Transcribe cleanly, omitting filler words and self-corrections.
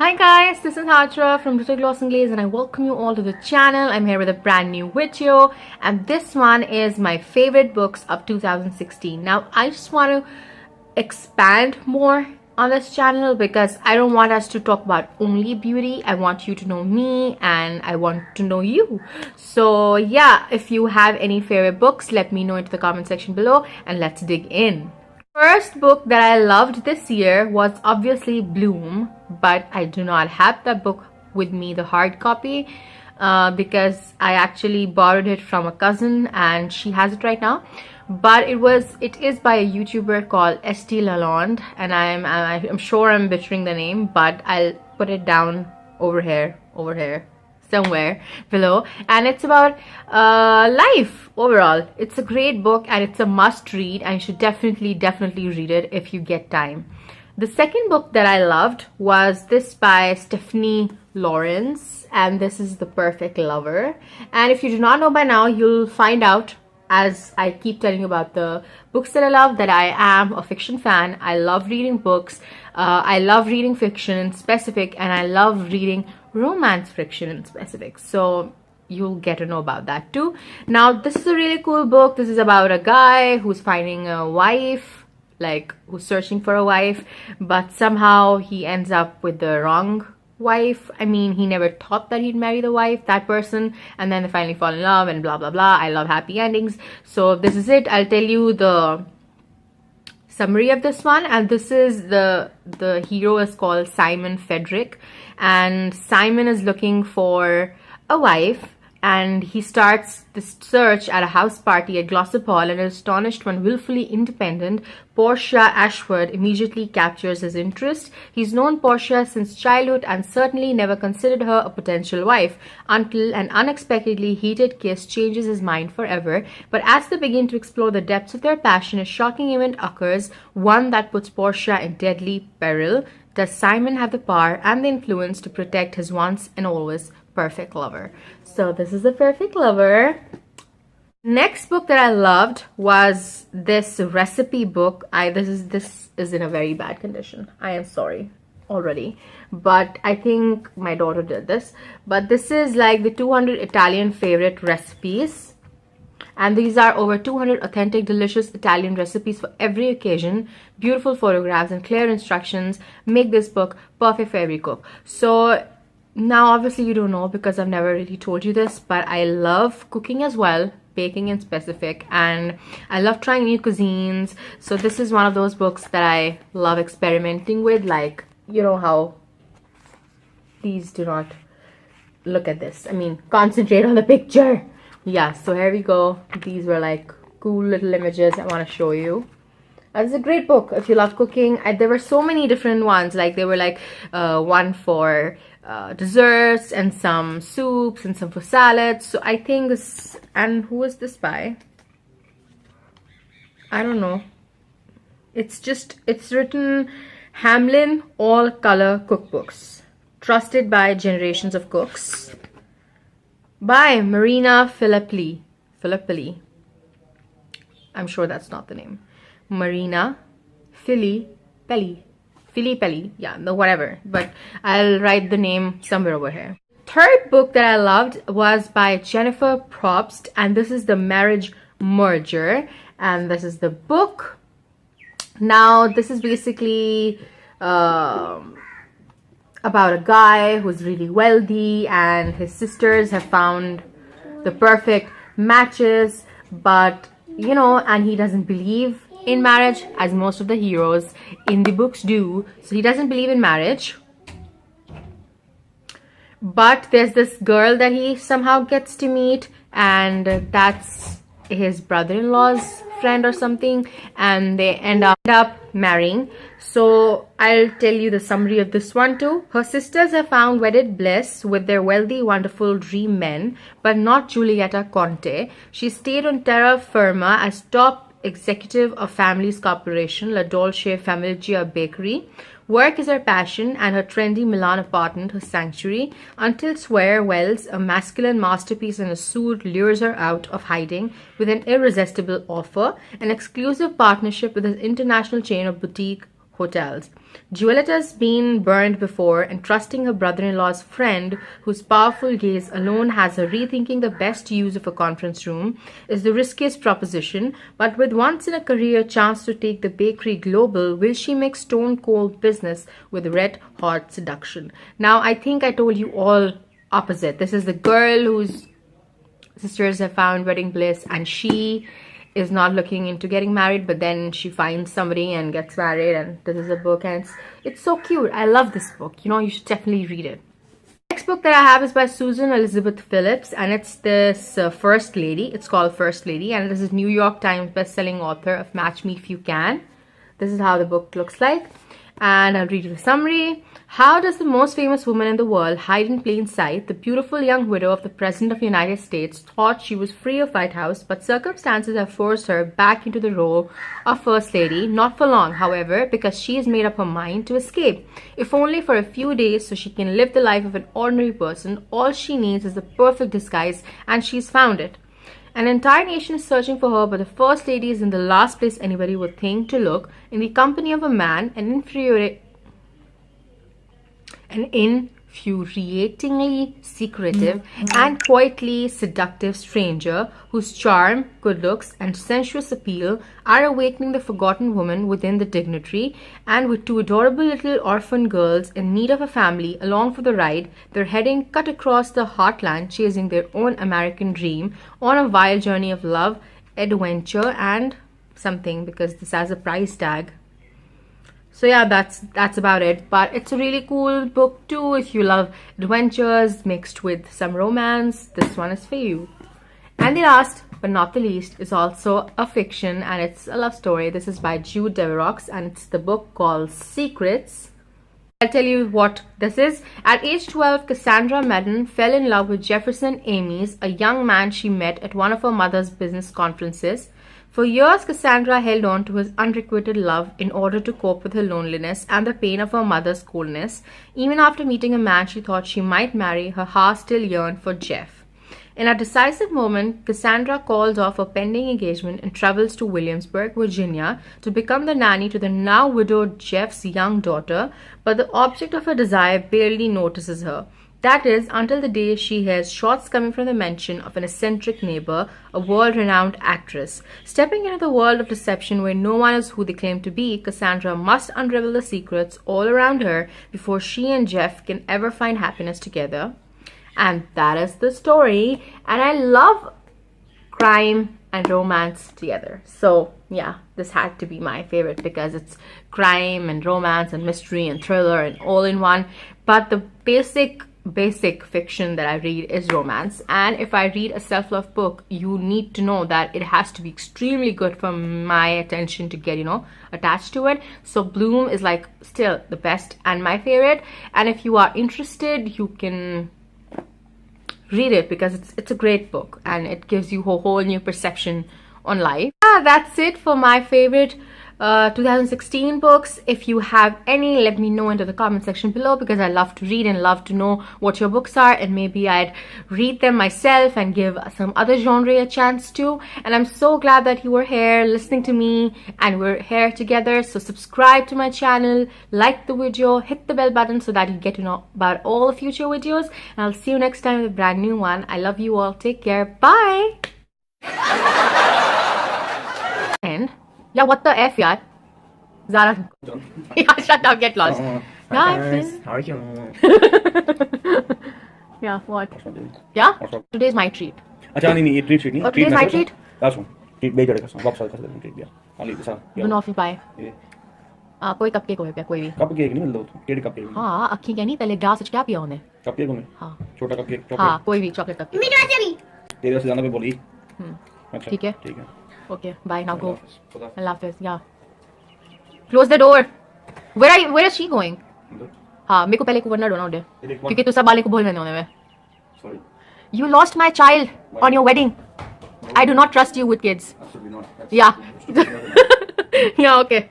Hi guys, this is Hajra from Little Gloss and Glaze and I welcome you all to the channel. I'm here with a brand new video and this one is my favorite books of 2016. Now I just want to expand more on this channel because I don't want us to talk about only beauty. I want you to know me and I want to know you. So yeah, if you have any favorite books, let me know into the comment section below and let's dig in. First book that I loved this year was obviously Bloom, but I do not have that book with me, the hard copy, because I actually borrowed it from a cousin and she has it right now. But it is by a YouTuber called Estee Lalonde, and I'm sure I'm butchering the name, but I'll put it down over here somewhere below, and it's about life overall. It's a great book and it's a must read and you should definitely read it if you get time. The second book that I loved was this by Stephanie Lawrence, and this is The Perfect Lover. And if you do not know by now, you'll find out as I keep telling you about the books that I love, that I am a fiction fan. I love reading books. I love reading fiction in specific, and I love reading romance fiction in specific. So you'll get to know about that too. Now, this is a really cool book. This is about a guy who's finding a wife, like who's searching for a wife, but somehow he ends up with the wrong wife. I mean, he never thought that he'd marry the wife, that person, and then they finally fall in love and blah blah blah. I love happy endings. So this is it. I'll tell you the summary of this one, and this is the hero is called Simon Frederick, and Simon is looking for a wife, and he starts this search at a house party at Glossop Hall and is astonished when willfully independent Portia Ashford immediately captures his interest. He's known Portia since childhood and certainly never considered her a potential wife until an unexpectedly heated kiss changes his mind forever. But as they begin to explore the depths of their passion, a shocking event occurs, one that puts Portia in deadly peril. Does Simon have the power and the influence to protect his once and always perfect lover? So this is The Perfect Lover. Next book that I loved was this recipe book. This is in a very bad condition. I am sorry already, but I think my daughter did this. But this is like the 200 Italian favorite recipes, and these are over 200 authentic, delicious Italian recipes for every occasion. Beautiful photographs and clear instructions make this book perfect for every cook. So now obviously you don't know because I've never really told you this, but I love cooking as well, baking in specific, and I love trying new cuisines. So this is one of those books that I love experimenting with. Like, you know how, please do not look at this, I mean concentrate on the picture. Yeah, so here we go. These were like cool little images I want to show you. It's a great book if you love cooking. There were so many different ones. Like there were like one for desserts and some soups and some for salads. So I think this, and who is this by? I don't know. It's written Hamlin All Color Cookbooks, trusted by generations of cooks, by Marina Filippelli. I'm sure that's not the name. Marina Filippelli, yeah, no, whatever, but I'll write the name somewhere over here. Third book that I loved was by Jennifer Probst, and this is The Marriage Merger, and this is the book. Now this is basically about a guy who's really wealthy and his sisters have found the perfect matches, but you know, and he doesn't believe in marriage, as most of the heroes in the books do. So he doesn't believe in marriage, but there's this girl that he somehow gets to meet, and that's his brother-in-law's friend or something, and they end up marrying. So I'll tell you the summary of this one too. Her sisters have found wedded bliss with their wealthy, wonderful dream men, but not Giulietta Conte. She stayed on terra firma as top executive of Family's corporation, La Dolce Famiglia Bakery. Work is her passion and her trendy Milan apartment her sanctuary, until Swear Wells, a masculine masterpiece in a suit, lures her out of hiding with an irresistible offer, an exclusive partnership with his international chain of boutique hotels. Julieta's been burned before, and trusting her brother-in-law's friend, whose powerful gaze alone has her rethinking the best use of a conference room, is the riskiest proposition. But with once-in-a-career chance to take the bakery global, will she make stone-cold business with red-hot seduction? Now, I think I told you all opposite. This is the girl whose sisters have found wedding bliss, and she is not looking into getting married, but then she finds somebody and gets married, and this is a book, and it's so cute. I love this book. You know, you should definitely read it. Next book that I have is by Susan Elizabeth Phillips, and it's this First Lady. It's called First Lady, and this is New York Times best-selling author of Match Me If You Can. This is how the book looks like, and I'll read you the summary. How does the most famous woman in the world hide in plain sight? The beautiful young widow of the President of the United States thought she was free of White House, but circumstances have forced her back into the role of First Lady. Not for long, however, because she has made up her mind to escape. If only for a few days, so she can live the life of an ordinary person. All she needs is the perfect disguise, and she's found it. An entire nation is searching for her, but the First Lady is in the last place anybody would think to look, in the company of a man, an infuriatingly secretive and quietly seductive stranger whose charm, good looks, and sensuous appeal are awakening the forgotten woman within the dignitary. And with two adorable little orphan girls in need of a family along for the ride, they're heading cut across the heartland, chasing their own American dream on a wild journey of love, adventure, and something, because this has a price tag. So yeah, that's about it. But it's a really cool book too. If you love adventures mixed with some romance, this one is for you. And the last but not the least is also a fiction, and it's a love story. This is by Jude Deverox, and it's the book called Secrets. I'll tell you what this is. At age 12, Cassandra Madden fell in love with Jefferson Ames, a young man she met at one of her mother's business conferences. For years, Cassandra held on to his unrequited love in order to cope with her loneliness and the pain of her mother's coldness. Even after meeting a man she thought she might marry, her heart still yearned for Jeff. In a decisive moment, Cassandra calls off her pending engagement and travels to Williamsburg, Virginia, to become the nanny to the now widowed Jeff's young daughter, but the object of her desire barely notices her. That is, until the day she hears shots coming from the mansion of an eccentric neighbor, a world-renowned actress. Stepping into the world of deception where no one is who they claim to be, Cassandra must unravel the secrets all around her before she and Jeff can ever find happiness together. And that is the story. And I love crime and romance together. So yeah, this had to be my favorite because it's crime and romance and mystery and thriller and all in one. But the basic fiction that I read is romance, and if I read a self-love book, you need to know that it has to be extremely good for my attention to get, attached to it. So Bloom is like still the best and my favorite, and if you are interested, you can read it because it's a great book and it gives you a whole new perception on life. That's it for my favorite 2016 books. If you have any, let me know into the comment section below, because I love to read and love to know what your books are, and maybe I'd read them myself and give some other genre a chance too. And I'm so glad that you were here listening to me and we're here together. So subscribe to my channel, like the video, hit the bell button so that you get to know about all the future videos, and I'll see you next time with a brand new one. I love you all. Take care. Bye. And yeah, what the F, yeah? Zara. Yeah, shut up, get lost. Yeah, how are you? Yeah, what? Yeah? Today's my treat. अच्छा नहीं ये treat नहीं. Oh, today's my treat? That's one. Treat बेच रहे हैं. वापस आ कर treat दिया. खाली ऐसा. Do not buy. कोई कपकेक हो गया कोई भी. कपकेक नहीं मिलता तो. केड़े कपकेक? हाँ, अक्खी क्या नहीं पहले ग्लास में क्या पिया उन्हें? कपकेक उन्हें. हाँ. छोटा कपकेक. हाँ, कोई भी चॉकलेट कपकेक. मीठा से भी. तेरे से ज़्यादा मैं बोली. अच्छा. ठीक है. ठीक है. Okay, bye. Now go. Allah Hafiz. Yeah. Close the door. Where is she going? हाँ, मेरे को पहले को वरना डोना उड़े. क्योंकि तू सब वाले को बोल मैंने उन्हें में. Sorry. You lost my child on your wedding. I do not trust you with kids. Absolutely not. Yeah. Yeah. Okay.